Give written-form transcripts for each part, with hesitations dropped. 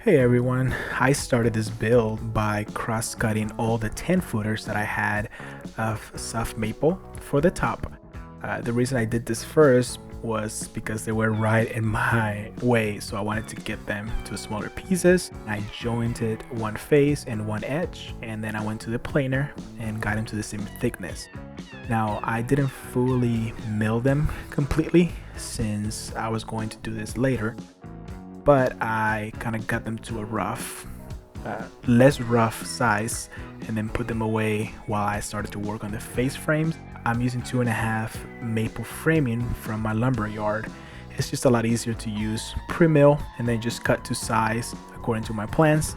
Hey everyone, I started this build by cross-cutting all the 10 footers that I had of soft maple for the top. The reason I did this first was because they were right in my way, so I wanted to get them to smaller pieces. I jointed one face and one edge, and then I went to the planer and got them to the same thickness. Now, I didn't fully mill them completely since I was going to do this later, but I kind of got them to a less rough size, and then put them away while I started to work on the face frames. I'm using 2.5 maple framing from my lumber yard. It's just a lot easier to use pre-mill and then just cut to size according to my plans.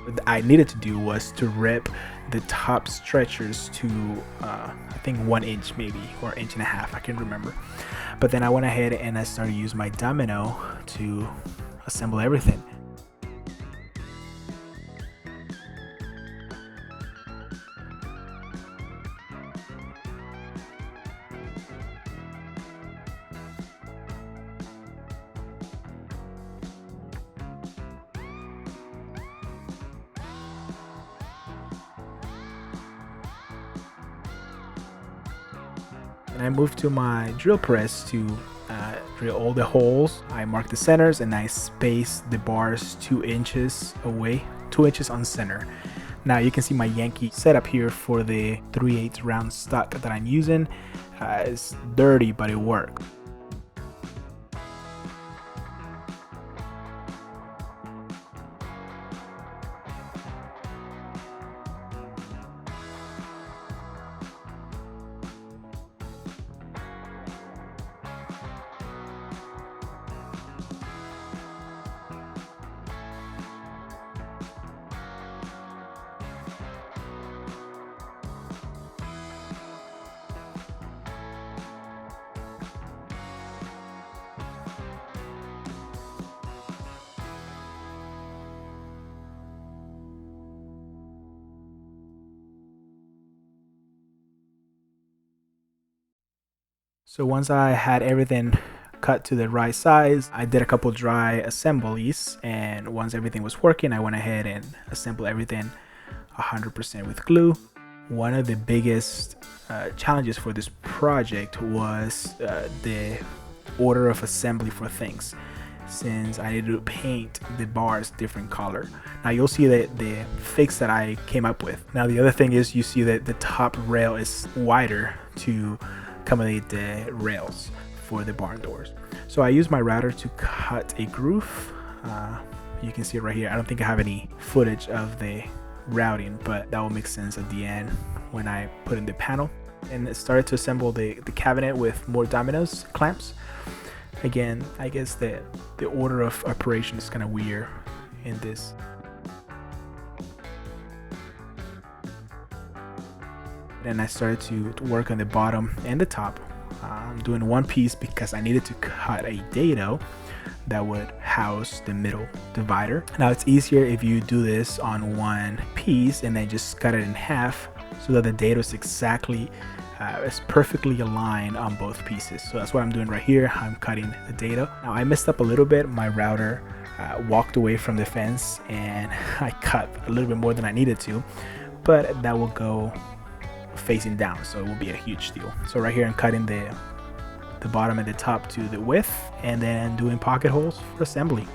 What I needed to do was to rip the top stretchers to I think 1 inch maybe, or 1.5 inches, I can't remember. But then I went ahead and I started using my domino to assemble everything. And I moved to my drill press to drill all the holes. I marked the centers and I spaced the bars 2 inches away, 2 inches on center. Now you can see my Yankee setup here for the 3/8 round stock that I'm using. It's dirty, but it works. So once I had everything cut to the right size, I did a couple dry assemblies, and once everything was working, I went ahead and assembled everything 100% with glue. One of the biggest challenges for this project was the order of assembly for things, since I needed to paint the bars different color. Now you'll see that the fix that I came up with. Now the other thing is, you see that the top rail is wider to accommodate the rails for the barn doors. So I used my router to cut a groove. You can see it right here. I don't think I have any footage of the routing, but that will make sense at the end when I put in the panel. And it started to assemble the cabinet with more dominoes, clamps. Again, I guess the order of operation is kind of weird in this. Then I started to work on the bottom and the top. I'm doing one piece because I needed to cut a dado that would house the middle divider. Now it's easier if you do this on one piece and then just cut it in half, so that the dado is exactly is perfectly aligned on both pieces. So that's what I'm doing right here. I'm cutting the dado. Now I messed up a little bit. My router walked away from the fence and I cut a little bit more than I needed to, but that will go facing down, so it will be a huge deal. So right here I'm cutting the bottom and the top to the width, and then doing pocket holes for assembly.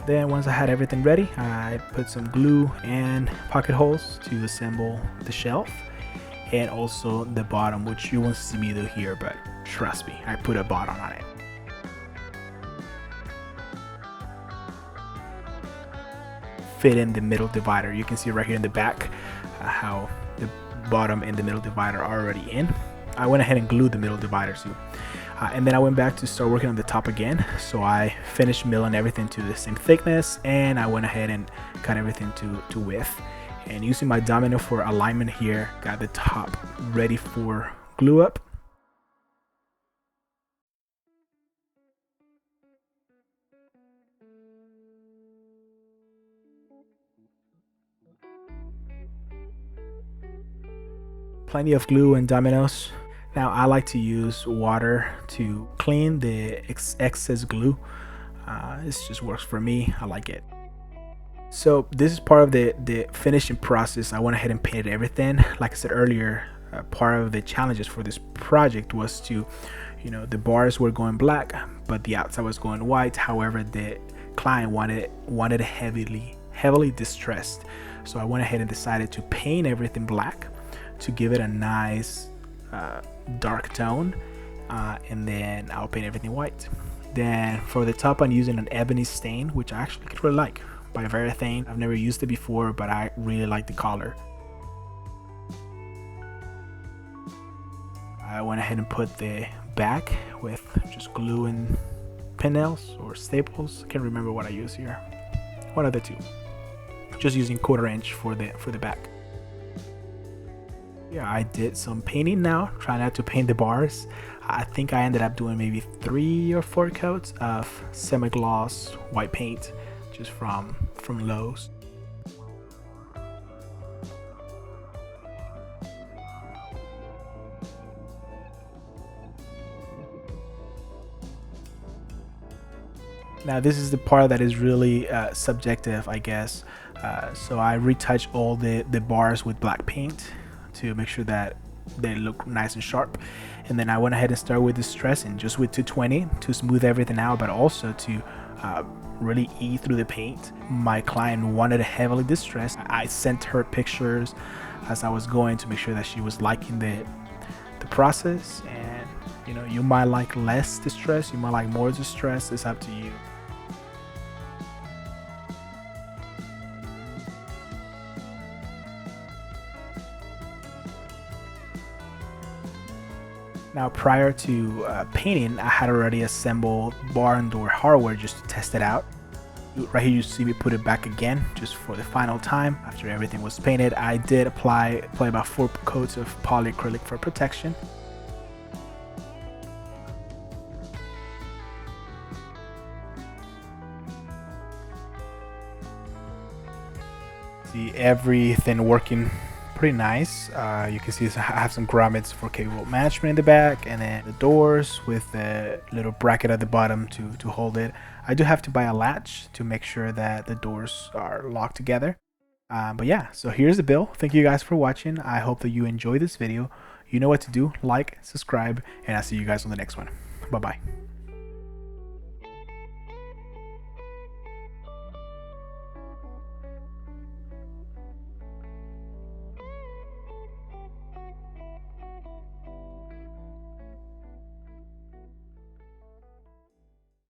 Then once I had everything ready, I put some glue and pocket holes to assemble the shelf, and also the bottom, which you won't see me do here, but trust me, I put a bottom on it. Fit in the middle divider. You can see right here in the back how the bottom and the middle divider are already in. I went ahead and glued the middle dividers too. And then I went back to start working on the top again. So I finished milling everything to the same thickness, and I went ahead and cut everything to width. And using my domino for alignment here, got the top ready for glue up. Plenty of glue and dominoes. Now I like to use water to clean the excess glue. This just works for me. I like it. So this is part of the finishing process. I went ahead and painted everything. Like I said earlier, part of the challenges for this project was to, the bars were going black, but the outside was going white. However, the client wanted it heavily distressed. So I went ahead and decided to paint everything black to give it a nice dark tone, and then I'll paint everything white. Then for the top, I'm using an ebony stain, which I actually really like, by Varathane. I've never used it before, but I really like the color. I went ahead and put the back with just glue and pin nails or staples. I can't remember what I use here. One of the two. Just using 1/4 inch for the back. Yeah, I did some painting now, trying not to paint the bars. I think I ended up doing maybe 3 or 4 coats of semi-gloss white paint, just from Lowe's. Now this is the part that is really subjective, I guess. So I retouch all the bars with black paint to make sure that they look nice and sharp. And then I went ahead and started with distressing, just with 220 to smooth everything out, but also to really eat through the paint. My client wanted it heavily distressed. I sent her pictures as I was going to make sure that she was liking the process. And you might like less distress, you might like more distress. It's up to you. Now prior to painting, I had already assembled barn door hardware just to test it out. Right here you see me put it back again just for the final time. After everything was painted, I did apply about 4 coats of polyacrylic for protection. See everything working pretty nice. You can see I have some grommets for cable management in the back, and then the doors with the little bracket at the bottom to hold it. I do have to buy a latch to make sure that the doors are locked together. But yeah, so here's the bill. Thank you guys for watching. I hope that you enjoy this video. You know what to do. Like, subscribe, and I'll see you guys on the next one. Bye bye.